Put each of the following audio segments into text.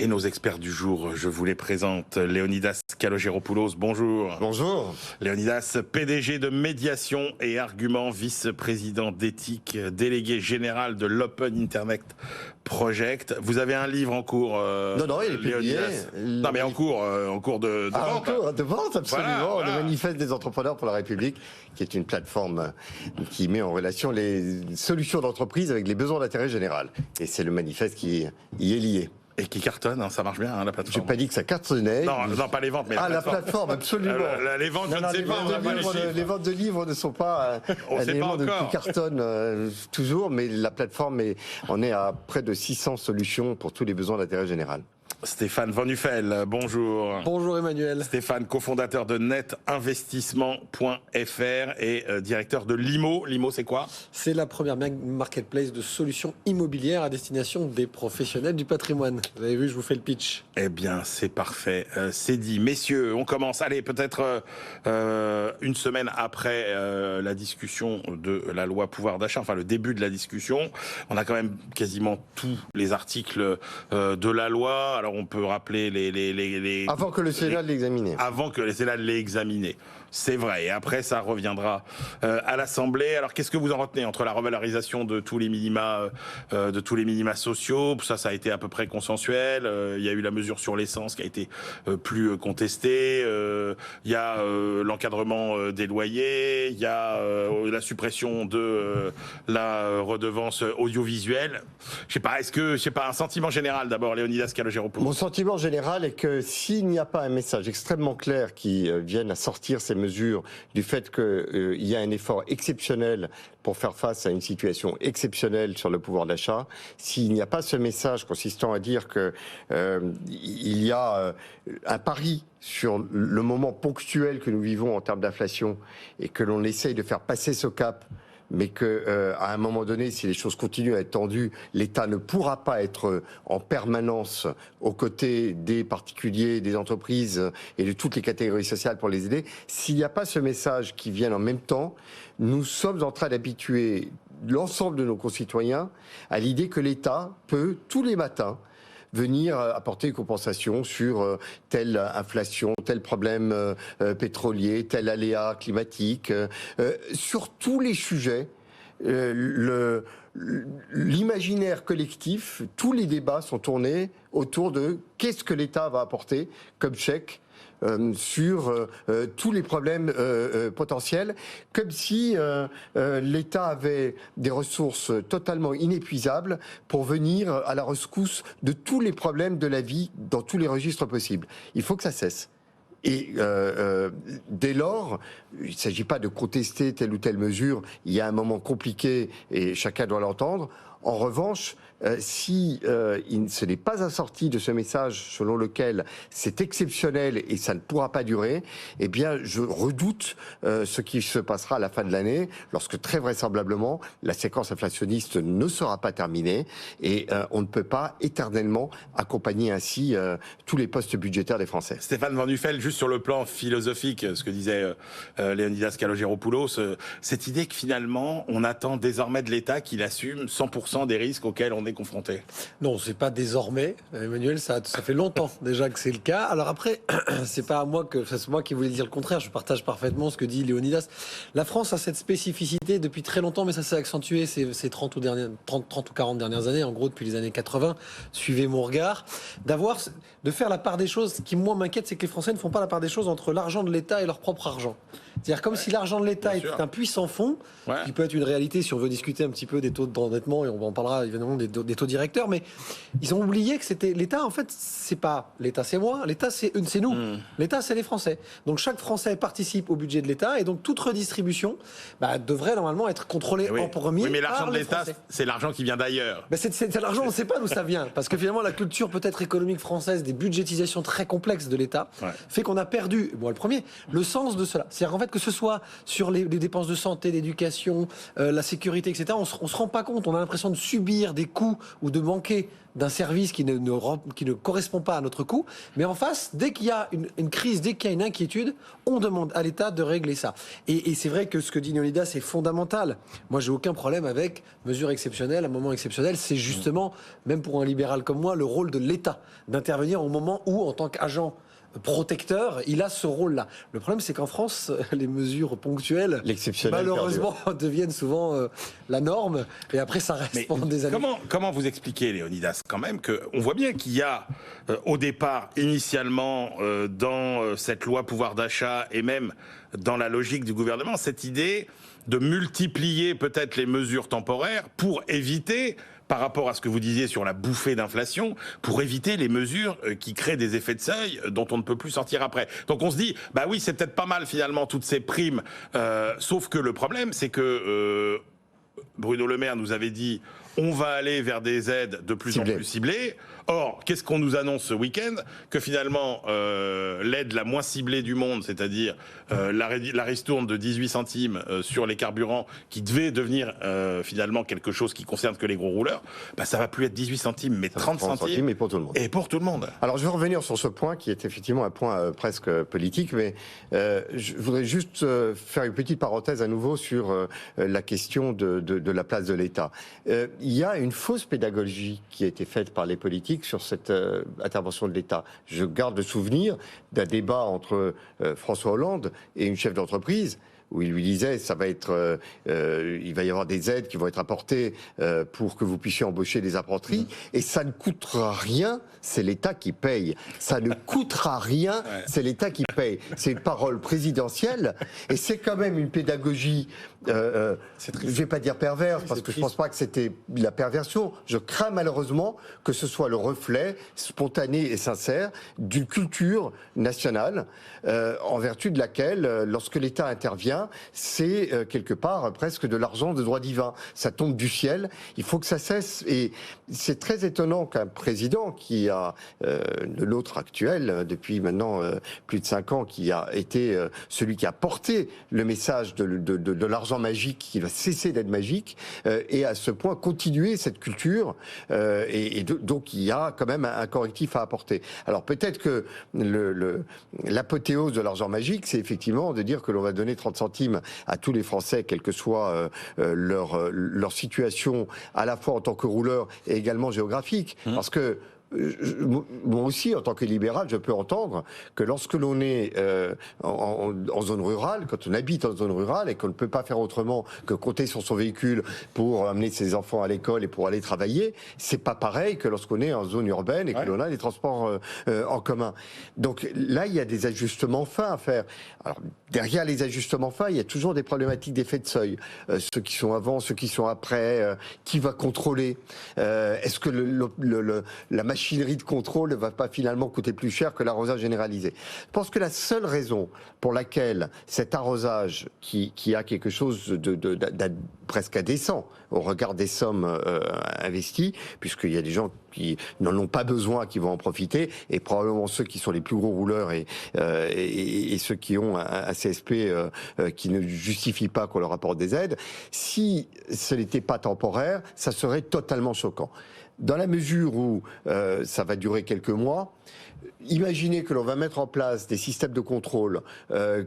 Et nos experts du jour, je vous les présente. Léonidas Kalogeropoulos, bonjour. Bonjour. Léonidas, PDG de Médiation et Arguments, vice-président d'éthique, délégué général de l'Open Internet Project. Vous avez un livre en cours, Non, il est publié. Non, mais en cours de vente. En cours de vente, absolument. Voilà. Le manifeste des entrepreneurs pour la République, qui est une plateforme qui met en relation les solutions d'entreprise avec les besoins d'intérêt général. Et c'est le manifeste qui y est lié. Et qui cartonne, ça marche bien, la plateforme. Je n'ai pas dit que ça cartonnait. Non, pas les ventes, mais la plateforme, absolument. Les ventes, je ne sais pas. Les ventes de livres ne sont pas un élément qui cartonne toujours, mais la plateforme, on est à près de 600 solutions pour tous les besoins d'intérêt général. Stéphane Van Nuffel, bonjour. Bonjour Emmanuel. Stéphane, cofondateur de netinvestissement.fr et directeur de Limo. Limo, c'est quoi ? C'est la première marketplace de solutions immobilières à destination des professionnels du patrimoine. Vous avez vu, je vous fais le pitch. Eh bien, c'est parfait. C'est dit. Messieurs, on commence. Allez, peut-être une semaine après la discussion de la loi pouvoir d'achat, enfin le début de la discussion. On a quand même quasiment tous les articles de la loi. Alors, on peut rappeler les... Avant que le Sénat l'examine. Avant que le Sénat l'ait examiné. C'est vrai. Et après, ça reviendra à l'Assemblée. Alors, qu'est-ce que vous en retenez entre la revalorisation de tous les minima sociaux? Ça a été à peu près consensuel. Il y a eu la mesure sur l'essence qui a été plus contestée. Il y a l'encadrement des loyers. Il y a la suppression de la redevance audiovisuelle. Je sais pas. Un sentiment général d'abord, Léonidas Kalogeropoulos. Mon sentiment général est que s'il n'y a pas un message extrêmement clair qui vienne à sortir ces mesures du fait qu'il y a un effort exceptionnel pour faire face à une situation exceptionnelle sur le pouvoir d'achat, s'il n'y a pas ce message consistant à dire que il y a un pari sur le moment ponctuel que nous vivons en termes d'inflation et que l'on essaye de faire passer ce cap, mais que à un moment donné, si les choses continuent à être tendues, l'État ne pourra pas être en permanence aux côtés des particuliers, des entreprises et de toutes les catégories sociales pour les aider. S'il n'y a pas ce message qui vient en même temps, nous sommes en train d'habituer l'ensemble de nos concitoyens à l'idée que l'État peut, tous les matins, venir apporter une compensation sur telle inflation, tel problème pétrolier, tel aléa climatique. Sur tous les sujets, l'imaginaire collectif, tous les débats sont tournés autour de qu'est-ce que l'État va apporter comme chèque sur tous les problèmes potentiels, comme si l'État avait des ressources totalement inépuisables pour venir à la rescousse de tous les problèmes de la vie dans tous les registres possibles. Il faut que ça cesse. Et dès lors, il ne s'agit pas de contester telle ou telle mesure, il y a un moment compliqué et chacun doit l'entendre. En revanche, si ce n'est pas assorti de ce message selon lequel c'est exceptionnel et ça ne pourra pas durer, eh bien, je redoute ce qui se passera à la fin de l'année, lorsque très vraisemblablement la séquence inflationniste ne sera pas terminée et on ne peut pas éternellement accompagner ainsi tous les postes budgétaires des Français. Stéphane Van Nuffel, juste sur le plan philosophique, ce que disait Léonidas Kalogeropoulos, cette idée que finalement on attend désormais de l'État qu'il assume 100% des risques auxquels on est confronté. Non, c'est pas désormais, Emmanuel, ça fait longtemps déjà que c'est le cas. Alors après, c'est moi qui voulais dire le contraire, je partage parfaitement ce que dit Léonidas. La France a cette spécificité depuis très longtemps, mais ça s'est accentué ces 30 ou 40 dernières années, en gros depuis les années 80, suivez mon regard, de faire la part des choses. Ce qui moi m'inquiète, c'est que les Français ne font pas la part des choses entre l'argent de l'État et leur propre argent. C'est-à-dire comme si l'argent de l'État était un puissant fonds, qui peut être une réalité si on veut discuter un petit peu des taux d'endettement, et on en parlera évidemment des taux directeurs, mais ils ont oublié que c'était l'État, en fait, c'est pas l'État c'est moi, l'État c'est nous, l'État c'est les Français. Donc chaque Français participe au budget de l'État, et donc toute redistribution devrait normalement être contrôlée en premier. Oui, mais l'argent de l'État, Français. c'est l'argent qui vient d'ailleurs. C'est l'argent, on ne sait pas d'où ça vient, parce que finalement la culture peut-être économique française, des budgétisations très complexes de l'État, fait qu'on a perdu, le premier, le sens de cela. C'est-à-dire qu'en fait, fait, que ce soit sur les dépenses de santé, d'éducation, la sécurité, etc., on se rend pas compte. On a l'impression de subir des coûts ou de manquer d'un service qui ne correspond pas à notre coût. Mais en face, dès qu'il y a une crise, dès qu'il y a une inquiétude, on demande à l'État de régler ça. Et c'est vrai que ce que dit Leonidas, c'est fondamental. Moi, j'ai aucun problème avec mesure exceptionnelle, un moment exceptionnel. C'est justement, même pour un libéral comme moi, le rôle de l'État d'intervenir au moment où, en tant qu'agent protecteur, il a ce rôle-là. Le problème, c'est qu'en France, les mesures ponctuelles, malheureusement, deviennent souvent la norme. Et après, ça reste pendant des années. Comment vous expliquez, Léonidas, quand même, qu'on voit bien qu'il y a, au départ, initialement, dans cette loi pouvoir d'achat et même dans la logique du gouvernement, cette idée de multiplier peut-être les mesures temporaires pour éviter, par rapport à ce que vous disiez sur la bouffée d'inflation, pour éviter les mesures qui créent des effets de seuil dont on ne peut plus sortir après. Donc on se dit, bah oui, c'est peut-être pas mal finalement toutes ces primes, sauf que le problème, c'est que Bruno Le Maire nous avait dit, on va aller vers des aides de plus en plus ciblées. Or, qu'est-ce qu'on nous annonce ce week-end? Que finalement, l'aide la moins ciblée du monde, c'est-à-dire la ristourne de 18 centimes sur les carburants, qui devait devenir finalement quelque chose qui concerne que les gros rouleurs, bah, ça va plus être 18 centimes, mais 30 centimes. Et pour tout le monde. Et pour tout le monde. Alors, je vais revenir sur ce point qui est effectivement un point presque politique, mais je voudrais juste faire une petite parenthèse à nouveau sur la question de la place de l'État. Il y a une fausse pédagogie qui a été faite par les politiques sur cette intervention de l'État. Je garde le souvenir d'un débat entre François Hollande et une chef d'entreprise où il lui disait ça va être, il va y avoir des aides qui vont être apportées pour que vous puissiez embaucher des apprentis et ça ne coûtera rien, c'est l'État qui paye. Ça ne coûtera rien, c'est l'État qui paye. C'est une parole présidentielle et c'est quand même une pédagogie. Je vais pas dire perverse parce que je pense pas que c'était la perversion. Je crains malheureusement que ce soit le reflet spontané et sincère d'une culture nationale en vertu de laquelle, lorsque l'État intervient, c'est quelque part presque de l'argent de droit divin. Ça tombe du ciel. Il faut que ça cesse. Et c'est très étonnant qu'un président qui a l'autre actuel depuis maintenant plus de 5 ans, qui a été celui qui a porté le message de l'argent magique qui va cesser d'être magique et à ce point continuer cette culture donc il y a quand même un correctif à apporter. Alors peut-être que l'apothéose de l'argent magique, c'est effectivement de dire que l'on va donner 30 centimes à tous les Français, quelle que soit leur situation, à la fois en tant que rouleur et également géographique, parce que moi aussi, en tant que libéral, je peux entendre que lorsque l'on est en zone rurale, quand on habite en zone rurale et qu'on ne peut pas faire autrement que compter sur son véhicule pour amener ses enfants à l'école et pour aller travailler, c'est pas pareil que lorsqu'on est en zone urbaine et que l'on a des transports en commun. Donc là, il y a des ajustements fins à faire. Alors derrière les ajustements fins, il y a toujours des problématiques d'effet de seuil. Ceux qui sont avant, ceux qui sont après, qui va contrôler? Est-ce que la machinerie de contrôle ne va pas finalement coûter plus cher que l'arrosage généralisé? Je pense que la seule raison pour laquelle cet arrosage, qui a quelque chose de presque indécent au regard des sommes investies, puisqu'il y a des gens qui n'en ont pas besoin, qui vont en profiter, et probablement ceux qui sont les plus gros rouleurs et ceux qui ont un CSP qui ne justifie pas qu'on leur apporte des aides. Si ce n'était pas temporaire, ça serait totalement choquant. Dans la mesure où ça va durer quelques mois, imaginez que l'on va mettre en place des systèmes de contrôle,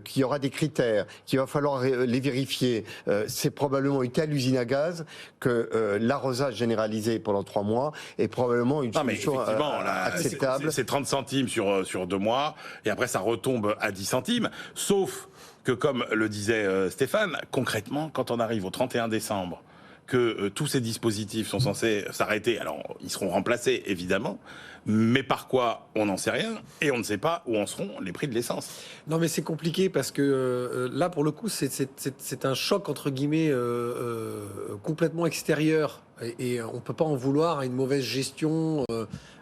qu'il y aura des critères, qu'il va falloir les vérifier. C'est probablement une telle usine à gaz que l'arrosage généralisé pendant 3 mois est probablement une solution acceptable. C'est 30 centimes sur 2 mois, et après ça retombe à 10 centimes, sauf que, comme le disait Stéphane, concrètement, quand on arrive au 31 décembre, que tous ces dispositifs sont censés s'arrêter. Alors, ils seront remplacés, évidemment, mais par quoi, on n'en sait rien, et on ne sait pas où en seront les prix de l'essence. Non, mais c'est compliqué, parce que là, pour le coup, c'est un choc, entre guillemets, complètement extérieur, et on ne peut pas en vouloir à une mauvaise gestion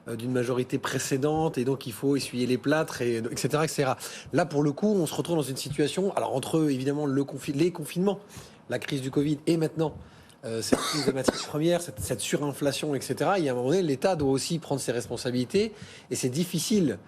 d'une majorité précédente, et donc il faut essuyer les plâtres, etc., etc. Là, pour le coup, on se retrouve dans une situation, alors entre, évidemment, les confinements, la crise du Covid, et maintenant cette crise de matières premières, cette surinflation, etc. Il y a un moment donné, l'État doit aussi prendre ses responsabilités. Et c'est difficile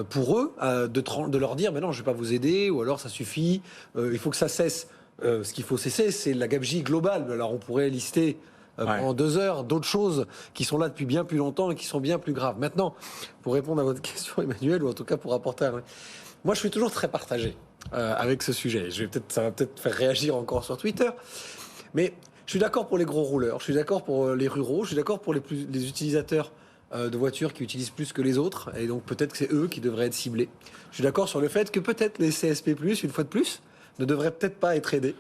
pour eux de leur dire, mais non, je ne vais pas vous aider, ou alors ça suffit, il faut que ça cesse. Ce qu'il faut cesser, c'est la gabegie globale. Alors on pourrait lister pendant 2 heures d'autres choses qui sont là depuis bien plus longtemps et qui sont bien plus graves. Maintenant, pour répondre à votre question, Emmanuel, ou en tout cas pour apporter moi, je suis toujours très partagé avec ce sujet. Ça va peut-être faire réagir encore sur Twitter, mais je suis d'accord pour les gros rouleurs, je suis d'accord pour les ruraux, je suis d'accord pour les utilisateurs de voitures qui utilisent plus que les autres, et donc peut-être que c'est eux qui devraient être ciblés. Je suis d'accord sur le fait que peut-être les CSP+, une fois de plus, ne devraient peut-être pas être aidés.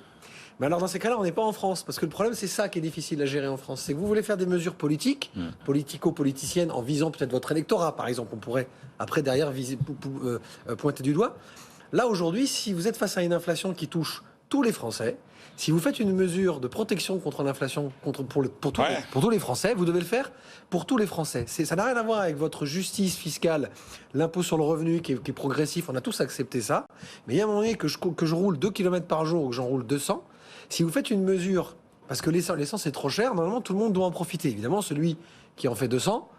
Mais alors dans ces cas-là, on n'est pas en France, parce que le problème, c'est ça qui est difficile à gérer en France. C'est que vous voulez faire des mesures politiques, politico-politiciennes, en visant peut-être votre électorat, par exemple. On pourrait, après, derrière, pointer du doigt. Là, aujourd'hui, si vous êtes face à une inflation qui touche tous les Français, si vous faites une mesure de protection contre l'inflation pour tous les Français, vous devez le faire pour tous les Français. Ça n'a rien à voir avec votre justice fiscale, l'impôt sur le revenu qui est progressif, on a tous accepté ça. Mais il y a un moment donné que je roule 2 km par jour ou que j'en roule 200, si vous faites une mesure, parce que l'essence est trop cher, normalement tout le monde doit en profiter. Évidemment, celui qui en fait 200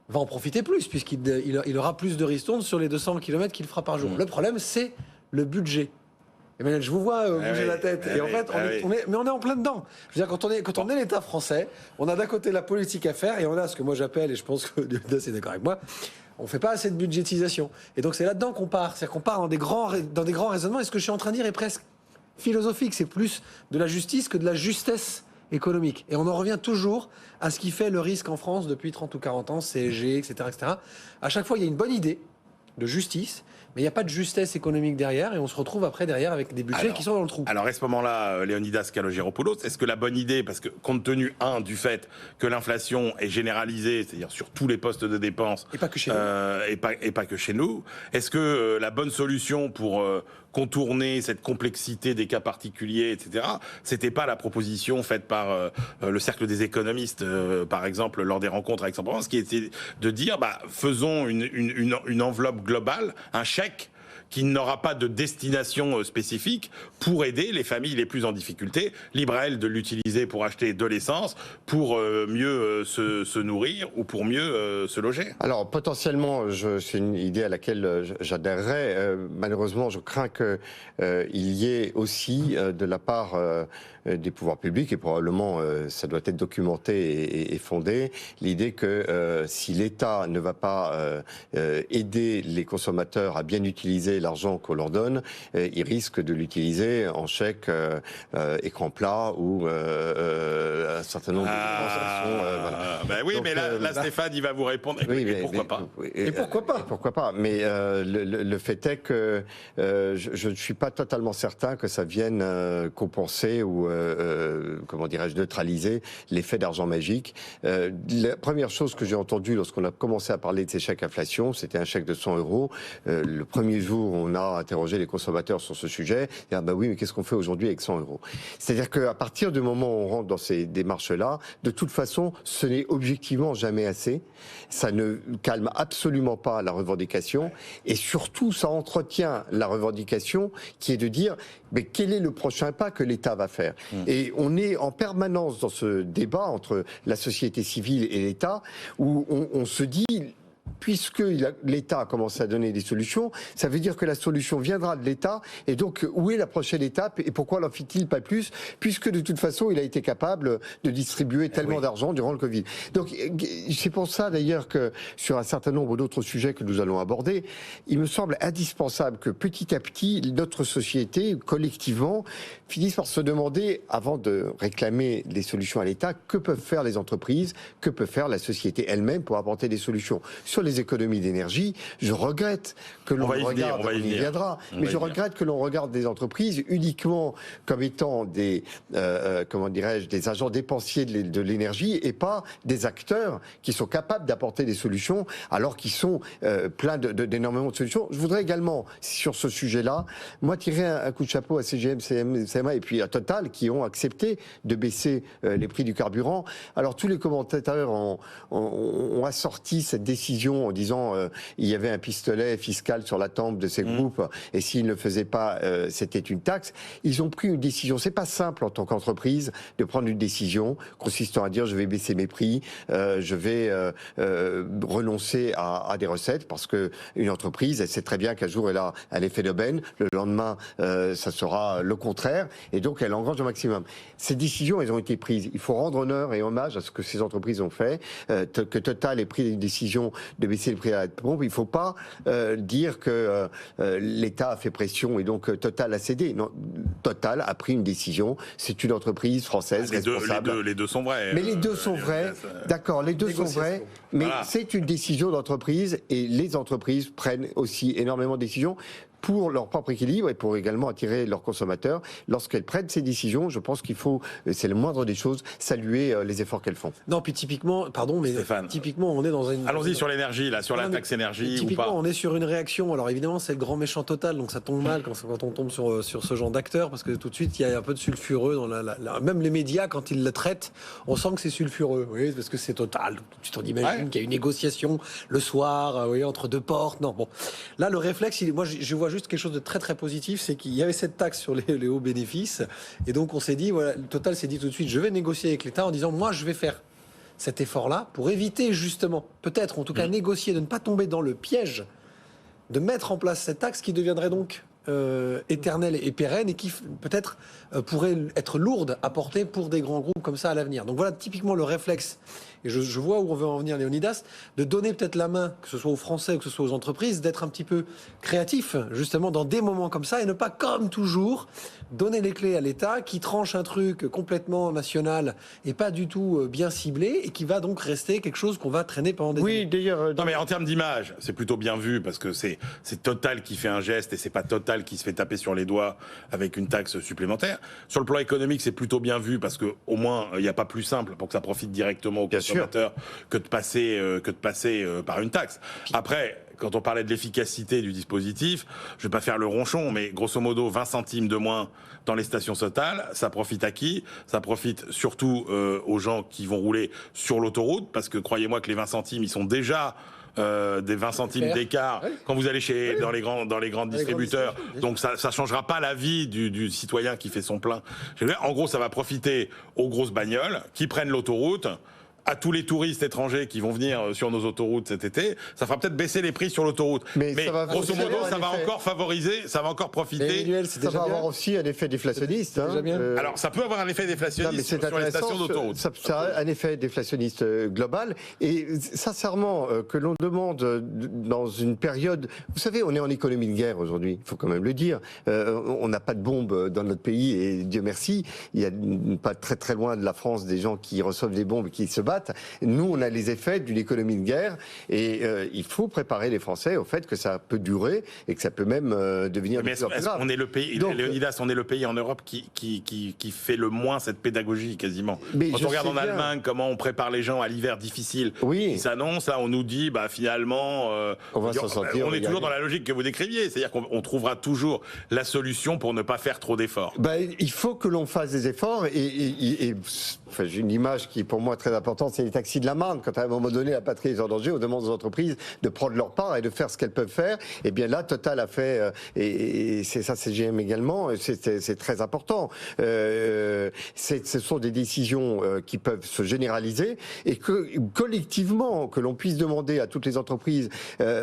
va en profiter plus, puisqu'il aura plus de ristournes sur les 200 km qu'il fera par jour. Le problème, c'est le budget. Emmanuel, je vous vois bouger la tête. Et en fait, on est en plein dedans. Je veux dire, quand on est l'État français, on a d'un côté la politique à faire et on a ce que moi j'appelle, et je pense que Leonidas est d'accord avec moi, on ne fait pas assez de budgétisation. Et donc c'est là-dedans qu'on part. C'est-à-dire qu'on part dans des grands raisonnements. Et ce que je suis en train de dire est presque philosophique. C'est plus de la justice que de la justesse économique. Et on en revient toujours à ce qui fait le risque en France depuis 30 ou 40 ans, CSG, etc., etc. À chaque fois, il y a une bonne idée de justice, mais il n'y a pas de justesse économique derrière, et on se retrouve après derrière avec des budgets qui sont dans le trou. Alors à ce moment-là, Leonidas Kalogéropoulos, est-ce que la bonne idée, parce que compte tenu, du fait que l'inflation est généralisée, c'est-à-dire sur tous les postes de dépenses, et pas que chez nous, et pas que chez nous, est-ce que la bonne solution pour contourner cette complexité des cas particuliers, etc., c'était pas la proposition faite par le cercle des économistes, par exemple, lors des rencontres avec Aix-en-Provence, qui était de dire, faisons une enveloppe globale, un chèque qui n'aura pas de destination spécifique pour aider les familles les plus en difficulté. Libre à elles de l'utiliser pour acheter de l'essence, pour mieux se nourrir ou pour mieux se loger. Alors potentiellement, c'est une idée à laquelle j'adhérerais. Malheureusement, je crains qu'il y ait aussi de la part des pouvoirs publics, et probablement ça doit être documenté et fondé, l'idée que si l'État ne va pas aider les consommateurs à bien utiliser l'argent qu'on leur donne, ils risquent de l'utiliser en chèque écran plat ou un certain nombre de transactions. Voilà. Oui, donc, mais là Stéphane, il va vous répondre. Et pourquoi pas ? Et pourquoi pas ? Pourquoi pas ? Mais le fait est que je ne suis pas totalement certain que ça vienne compenser ou comment dirais-je, neutraliser l'effet d'argent magique. La première chose que j'ai entendue lorsqu'on a commencé à parler de ces chèques inflation, c'était un chèque de 100 €. Le premier jour, on a interrogé les consommateurs sur ce sujet. Et oui, mais qu'est-ce qu'on fait aujourd'hui avec 100 €? C'est-à-dire qu'à partir du moment où on rentre dans ces démarches-là, de toute façon, ce n'est objectivement jamais assez. Ça ne calme absolument pas la revendication. Et surtout, ça entretient la revendication qui est de dire, mais quel est le prochain pas que l'État va faire? Et on est en permanence dans ce débat entre la société civile et l'État, où on se dit, puisque l'État a commencé à donner des solutions, ça veut dire que la solution viendra de l'État. Et donc, où est la prochaine étape et pourquoi n'en fit-il pas plus, puisque de toute façon, il a été capable de distribuer tellement d'argent durant le Covid. Donc, c'est pour ça d'ailleurs que sur un certain nombre d'autres sujets que nous allons aborder, il me semble indispensable que petit à petit, notre société, collectivement, finisse par se demander, avant de réclamer des solutions à l'État, que peuvent faire les entreprises, que peut faire la société elle-même pour apporter des solutions. Sur les économies d'énergie, je regrette que l'on regarde, on y viendra, mais je regrette que l'on regarde des entreprises uniquement comme étant des, comment dirais-je, des agents dépensiers de l'énergie et pas des acteurs qui sont capables d'apporter des solutions alors qu'ils sont pleins d'énormément de solutions. Je voudrais également, sur ce sujet-là, moi tirer un coup de chapeau à CGM, CMA et puis à Total qui ont accepté de baisser les prix du carburant. Alors tous les commentateurs ont assorti cette décision décision en disant il y avait un pistolet fiscal sur la tempe de ces groupes et s'ils ne le faisaient pas, c'était une taxe. Ils ont pris une décision. C'est pas simple en tant qu'entreprise de prendre une décision consistant à dire je vais baisser mes prix, je vais renoncer à des recettes parce que une entreprise, elle sait très bien qu'un jour elle a un effet d'aubaine, le lendemain ça sera le contraire et donc elle engrange au maximum. Ces décisions, elles ont été prises. Il faut rendre honneur et hommage à ce que ces entreprises ont fait. Que Total ait pris une décision de baisser le prix à la pompe, il ne faut pas dire que l'État a fait pression et donc Total a cédé. Non, Total a pris une décision. C'est une entreprise française responsable. Les deux sont vrais. Mais les deux sont vrais. D'accord, les deux sont vrais. Mais c'est une décision d'entreprise et les entreprises prennent aussi énormément de décisions pour leur propre équilibre et pour également attirer leurs consommateurs. Lorsqu'elles prennent ces décisions, je pense qu'il faut, c'est le moindre des choses, saluer les efforts qu'elles font. Non, puis typiquement, pardon, mais Stéphane, typiquement, on est dans une... Allons-y sur l'énergie, là, sur la taxe énergie typiquement, ou pas. on est sur une réaction. Alors évidemment, c'est le grand méchant Total, donc ça tombe mal quand on tombe sur ce genre d'acteur, parce que tout de suite, il y a un peu de sulfureux dans même les médias, quand ils le traitent, on sent que c'est sulfureux, oui, parce que c'est Total. Tout de suite, on imagine qu'il y a une négociation le soir, oui, entre deux portes. Non, bon. Là, le réflexe, moi, je vois juste quelque chose de très, très positif, c'est qu'il y avait cette taxe sur les hauts bénéfices, et donc on s'est dit, voilà, Total s'est dit tout de suite, je vais négocier avec l'État en disant, moi je vais faire cet effort-là pour éviter justement, peut-être en tout cas négocier, de ne pas tomber dans le piège de mettre en place cette taxe qui deviendrait donc éternelle et pérenne et qui peut-être pourrait être lourde à porter pour des grands groupes comme ça à l'avenir. Donc voilà typiquement le réflexe, et je vois où on veut en venir Léonidas, de donner peut-être la main, que ce soit aux Français ou que ce soit aux entreprises, d'être un petit peu créatif justement dans des moments comme ça et ne pas comme toujours donner les clés à l'État qui tranche un truc complètement national et pas du tout bien ciblé et qui va donc rester quelque chose qu'on va traîner pendant des années. Oui, d'ailleurs... Non mais en termes d'image, c'est plutôt bien vu parce que c'est Total qui fait un geste et c'est pas Total qui se fait taper sur les doigts avec une taxe supplémentaire. Sur le plan économique, c'est plutôt bien vu parce que au moins il n'y a pas plus simple pour que ça profite directement aux consommateurs que de passer par une taxe. Après, quand on parlait de l'efficacité du dispositif, je vais pas faire le ronchon, mais grosso modo 20 centimes de moins dans les stations Total, ça profite à qui? Ça profite surtout aux gens qui vont rouler sur l'autoroute, parce que croyez-moi que les 20 centimes, ils sont déjà des 20 centimes d'écart quand vous allez dans les grands distributeurs. Donc ça changera pas la vie du citoyen qui fait son plein. En gros, ça va profiter aux grosses bagnoles qui prennent l'autoroute, à tous les touristes étrangers qui vont venir sur nos autoroutes cet été. Ça fera peut-être baisser les prix sur l'autoroute. Mais grosso modo, ça va encore favoriser, ça va encore profiter. Ça va avoir aussi un effet déflationniste. Alors, ça peut avoir un effet déflationniste sur les stations d'autoroute. Ça a un effet déflationniste global. Et sincèrement, que l'on demande dans une période... Vous savez, on est en économie de guerre aujourd'hui, il faut quand même le dire. On n'a pas de bombes dans notre pays, et Dieu merci, il y a pas très très loin de la France des gens qui reçoivent des bombes et qui se battent. Nous, on a les effets d'une économie de guerre et il faut préparer les Français au fait que ça peut durer et que ça peut même devenir de plus en plus grave. On est le pays, Léonidas, on est le pays en Europe qui fait le moins cette pédagogie quasiment. Quand on regarde en Allemagne comment on prépare les gens à l'hiver difficile qui s'annonce, là on nous dit finalement on va s'en sortir. On est toujours dans la logique que vous décriviez, c'est-à-dire qu'on trouvera toujours la solution pour ne pas faire trop d'efforts. Il faut que l'on fasse des efforts et j'ai une image qui est pour moi très importante, c'est les taxis de la Marne. Quand à un moment donné la patrie est en danger, on demande aux entreprises de prendre leur part et de faire ce qu'elles peuvent faire. Et bien là, Total a fait, et c'est ça, CGM également, c'est très important. Ce sont des décisions qui peuvent se généraliser et que collectivement, que l'on puisse demander à toutes les entreprises,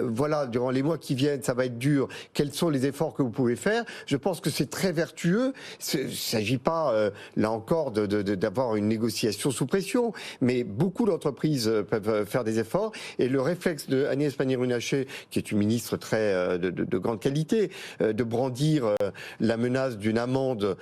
voilà, durant les mois qui viennent, ça va être dur, quels sont les efforts que vous pouvez faire. Je pense que c'est très vertueux. Il ne s'agit pas, là encore, d'avoir une négociation sous pression, mais beaucoup d'entreprises peuvent faire des efforts. Et le réflexe de Agnès Pannier-Runacher, qui est une ministre très de grande qualité, de brandir la menace d'une amende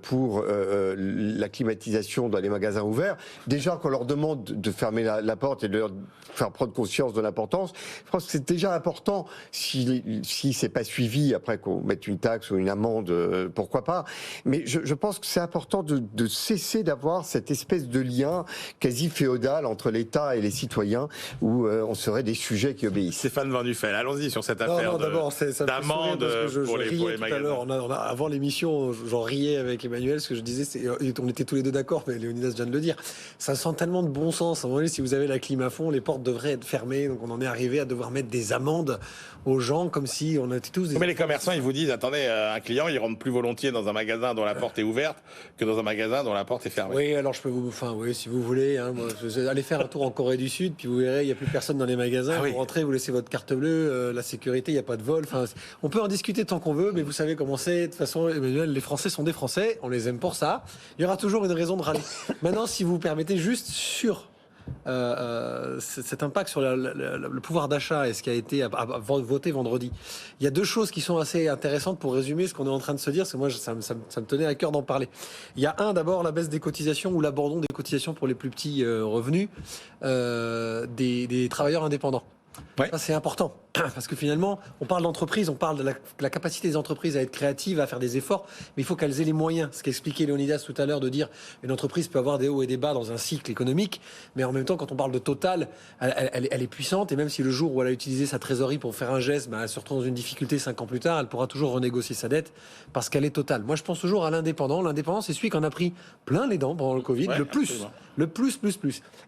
pour la climatisation dans les magasins ouverts. Déjà, qu'on leur demande de fermer la porte et de leur faire prendre conscience de l'importance, je pense que c'est déjà important. Si c'est pas suivi, après qu'on mette une taxe ou une amende, pourquoi pas. Mais je pense que c'est important de cesser d'avoir cette espèce de lien quasi féodal entre l'État et les citoyens où on serait des sujets qui obéissent. Stéphane Van Nuffel, allons-y sur cette affaire d'amende pour les magasins. Avant l'émission, j'en riais avec Emmanuel, ce que je disais, on était tous les deux d'accord, mais Léonidas vient de le dire. Ça sent tellement de bon sens. À un moment donné, si vous avez la clim à fond, les portes devraient être fermées. Donc on en est arrivé à devoir mettre des amendes aux gens comme si on était tous des... Mais les commerçants, ils vous disent, attendez, un client, il rentre plus volontiers dans un magasin dont la porte est ouverte que dans un magasin dont la porte est fermée. Oui, alors je peux oui, si vous voulez, allez faire un tour en Corée du Sud, puis vous verrez, il n'y a plus personne dans les magasins. Vous rentrez, vous laissez votre carte bleue, la sécurité, il n'y a pas de vol. Enfin, on peut en discuter tant qu'on veut, mais vous savez comment c'est. De toute façon, Emmanuel, les Français sont des Français, on les aime pour ça. Il y aura toujours une raison de râler. Maintenant, si vous permettez, juste sur cet impact sur le pouvoir d'achat et ce qui a été voté vendredi. Il y a deux choses qui sont assez intéressantes pour résumer ce qu'on est en train de se dire, parce que moi ça me tenait à cœur d'en parler. Il y a d'abord la baisse des cotisations ou l'abandon des cotisations pour les plus petits revenus des travailleurs indépendants. Ouais. Ça, c'est important, parce que finalement, on parle d'entreprise, on parle de la capacité des entreprises à être créatives, à faire des efforts, mais il faut qu'elles aient les moyens. Ce qu'expliquait Léonidas tout à l'heure, de dire une entreprise peut avoir des hauts et des bas dans un cycle économique, mais en même temps, quand on parle de Total, elle est puissante, et même si le jour où elle a utilisé sa trésorerie pour faire un geste, elle se retrouve dans une difficulté 5 ans plus tard, elle pourra toujours renégocier sa dette, parce qu'elle est Total. Moi, je pense toujours à l'indépendant. L'indépendant, c'est celui qui en a pris plein les dents pendant le Covid, le plus. Absolument. Le plus.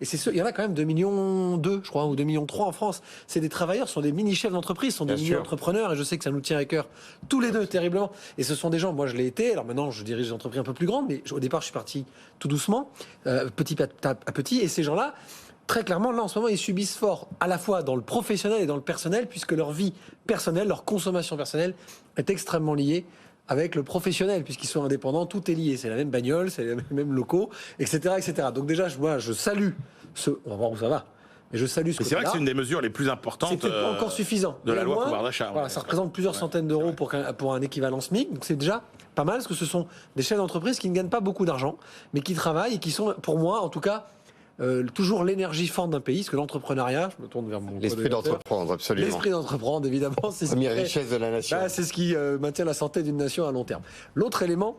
Et il y en a quand même 2,2 millions, je crois, ou 2,3 millions en France. C'est des travailleurs, sont des mini-chefs d'entreprise, sont des mini-entrepreneurs, et je sais que ça nous tient à cœur tous les deux terriblement. Et ce sont des gens, moi je l'ai été, alors maintenant je dirige des entreprises un peu plus grandes, mais au départ je suis parti tout doucement, petit à petit, et ces gens-là, très clairement, là en ce moment, ils subissent fort, à la fois dans le professionnel et dans le personnel, puisque leur vie personnelle, leur consommation personnelle est extrêmement liée avec le professionnel, puisqu'ils sont indépendants, tout est lié. C'est la même bagnole, c'est les mêmes locaux, etc., etc. Donc déjà, moi, je salue on va voir où ça va. Mais je salue ce côté-là. C'est vrai que c'est une des mesures les plus importantes. C'est peut-être pas encore suffisant. De la loi pouvoir d'achat. Voilà, ça représente plusieurs centaines d'euros pour un équivalent SMIC. Donc c'est déjà pas mal, parce que ce sont des chefs d'entreprise qui ne gagnent pas beaucoup d'argent, mais qui travaillent et qui sont, pour moi, en tout cas, toujours l'énergie forte d'un pays, parce que l'entrepreneuriat, je me tourne vers mon l'esprit d'entreprendre, absolument. L'esprit d'entreprendre, évidemment, c'est première richesse de la nation. C'est ce qui maintient la santé d'une nation à long terme. L'autre élément,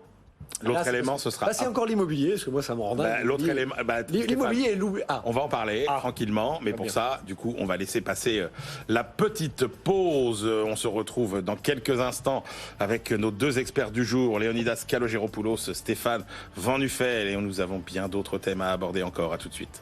ce sera. C'est encore l'immobilier, parce que moi, ça me rend dingue. L'autre élément, l'immobilier est loué. On va en parler tranquillement, mais pour ça, du coup, on va laisser passer la petite pause. On se retrouve dans quelques instants avec nos deux experts du jour, Léonidas Kalogeropoulos, Stéphane Van Nuffel, et nous avons bien d'autres thèmes à aborder encore. À tout de suite.